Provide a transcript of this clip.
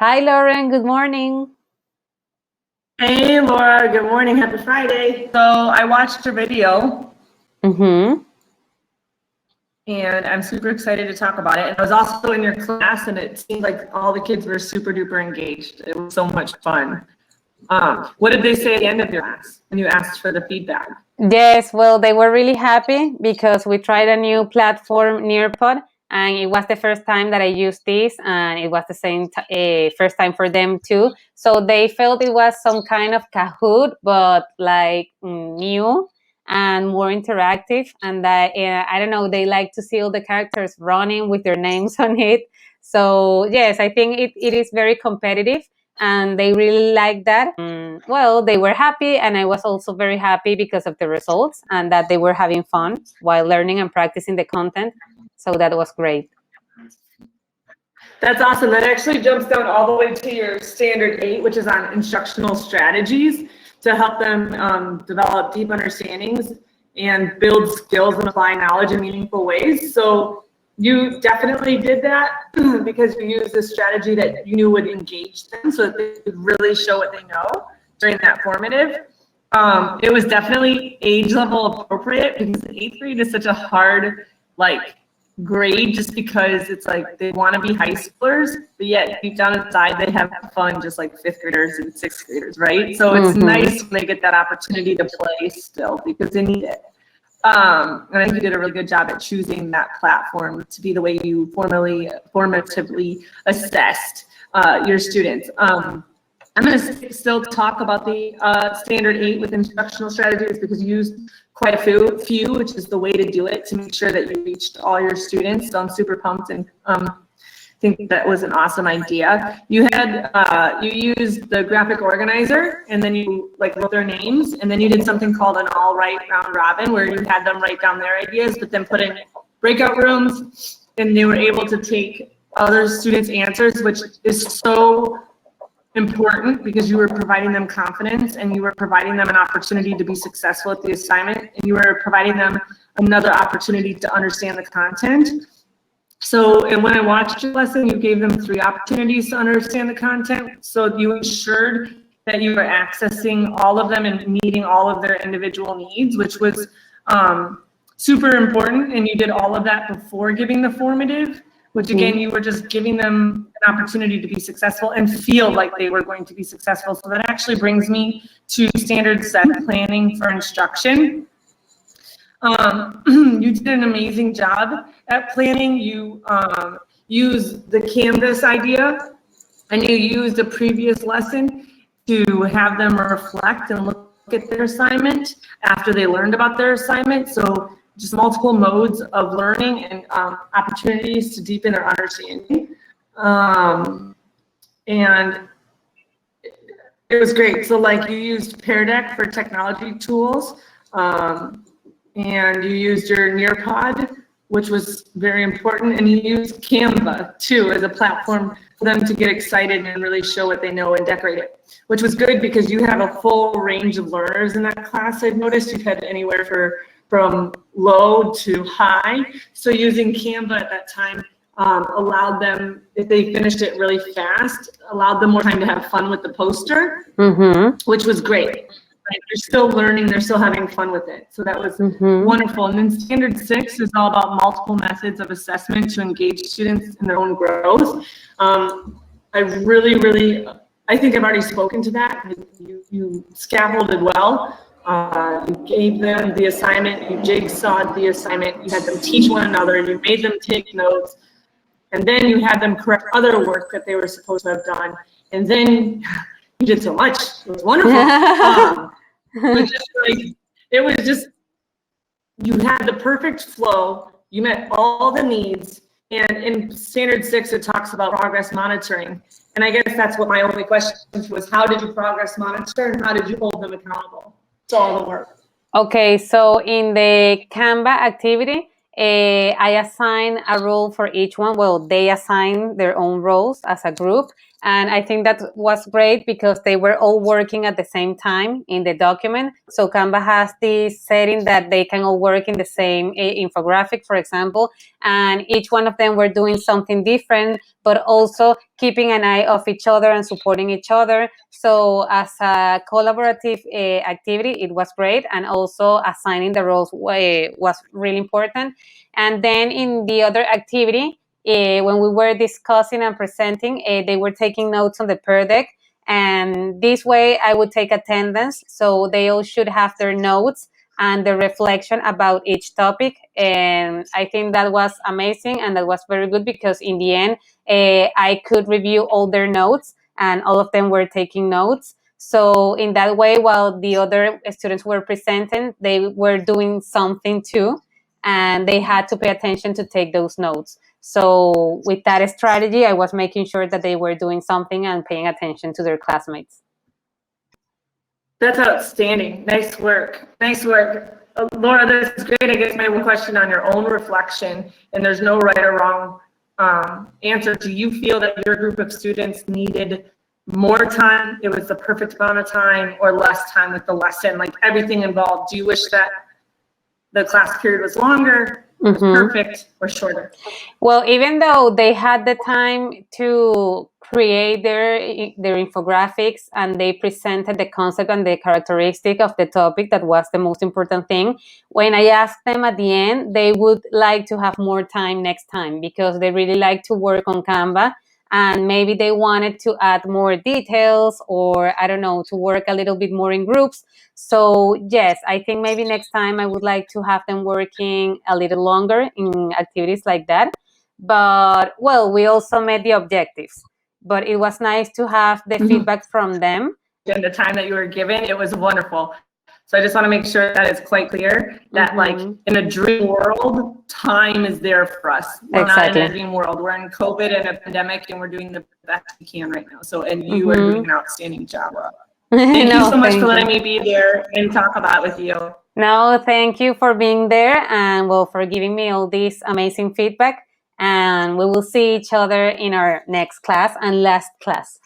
Hi, Lauren. Good morning. Hey, Laura. Good morning. Happy Friday. So I watched your video Mm-hmm. and I'm super excited to talk about it. And I was also in your class and it seemed like all the kids were super duper engaged. It was so much fun. What did they say at the end of your class when you asked for the feedback? Yes, well, they were really happy because we tried a new platform, Nearpod, and it was the first time that I used this, and it was the same first time for them too. So they felt it was some kind of Kahoot, but like new and more interactive. And that I don't know, they like to see all the characters running with their names on it. So yes, I think it is very competitive and they really liked that. Well, they were happy, and I was also very happy because of the results and that they were having fun while learning and practicing the content. So that was great. That's awesome. That actually jumps down all the way to your standard 8, which is on instructional strategies to help them develop deep understandings and build skills and apply knowledge in meaningful ways. So you definitely did that because you used a strategy that you knew would engage them so that they could really show what they know during that formative. It was definitely age level appropriate because 8th grade is such a hard, grade just because it's like they want to be high schoolers, but yet deep down inside they have fun just like 5th graders and 6th graders, right? So it's nice when they get that opportunity to play still because they need it. And I think you did a really good job at choosing that platform to be the way you formatively assessed your students. I'm going to still talk about the standard 8 with instructional strategies because you used quite a few, which is the way to do it to make sure that you reached all your students. So I'm super pumped and think that was an awesome idea. You had you used the graphic organizer and then you wrote their names and then you did something called an all right round robin where you had them write down their ideas but then put in breakout rooms and they were able to take other students' answers, which is so important because you were providing them confidence and you were providing them an opportunity to be successful at the assignment and you were providing them another opportunity to understand the content. So, and when I watched your lesson, you gave them 3 opportunities to understand the content. So you ensured that you were accessing all of them and meeting all of their individual needs, which was super important. And you did all of that before giving the formative, which again, you were just giving them an opportunity to be successful and feel like they were going to be successful. So that actually brings me to standard 7 planning for instruction. You did an amazing job at planning. You used the Canvas idea and you used a previous lesson to have them reflect and look at their assignment after they learned about their assignment. So just multiple modes of learning and opportunities to deepen their understanding. And it was great. So you used Pear Deck for technology tools. And you used your Nearpod, which was very important, and you used Canva too as a platform for them to get excited and really show what they know and decorate it, which was good because you have a full range of learners in that class. I've noticed you've had anywhere from low to high. So using Canva at that time allowed them, if they finished it really fast, allowed them more time to have fun with the poster, which was great. They're still learning, they're still having fun with it. So that was wonderful. And then standard 6 is all about multiple methods of assessment to engage students in their own growth. I think I've already spoken to that. You scaffolded well. You gave them the assignment, you jigsawed the assignment, you had them teach one another, you made them take notes, and then you had them correct other work that they were supposed to have done. And then you did so much. It was wonderful. It was just, you had the perfect flow. You met all the needs. And in standard 6, it talks about progress monitoring. And I guess that's what my only question was, how did you progress monitor and how did you hold them accountable to all the work? Okay, so in the Canva activity, I assign a role for each one. Well, they assign their own roles as a group, And I think that was great because they were all working at the same time in the document. So Canva has this setting that they can all work in the same infographic, for example, and each one of them were doing something different, but also keeping an eye of each other and supporting each other. So as a collaborative activity, it was great. And also assigning the roles was really important. And then in the other activity, when we were discussing and presenting, they were taking notes on the Pear Deck. And this way I would take attendance. So they all should have their notes and the reflection about each topic. And I think that was amazing. And that was very good because in the end, I could review all their notes and all of them were taking notes. So in that way, while the other students were presenting, they were doing something too. And they had to pay attention to take those notes. So with that strategy, I was making sure that they were doing something and paying attention to their classmates. That's outstanding. Nice work. Nice work. Laura, this is great. I guess my one question on your own reflection, and there's no right or wrong answer. Do you feel that your group of students needed more time, it was the perfect amount of time, or less time with the lesson, like everything involved? Do you wish that the class period was longer, was perfect, or shorter? Well, even though they had the time to create their infographics and they presented the concept and the characteristic of the topic, that was the most important thing. When I asked them at the end, they would like to have more time next time because they really like to work on Canva. And maybe they wanted to add more details, or I don't know, to work a little bit more in groups. So yes, I think maybe next time I would like to have them working a little longer in activities like that. But well, we also met the objectives. But it was nice to have the feedback from them. And the time that you were given, it was wonderful. So I just want to make sure that it's quite clear that like in a dream world, time is there for us. We're not in a dream world. We're in COVID and a pandemic, and we're doing the best we can right now. So, and you are doing an outstanding job. Thank you so much for letting me be there and talk about it with you. No, thank you for being there and well, for giving me all this amazing feedback. And we will see each other in our next class and last class.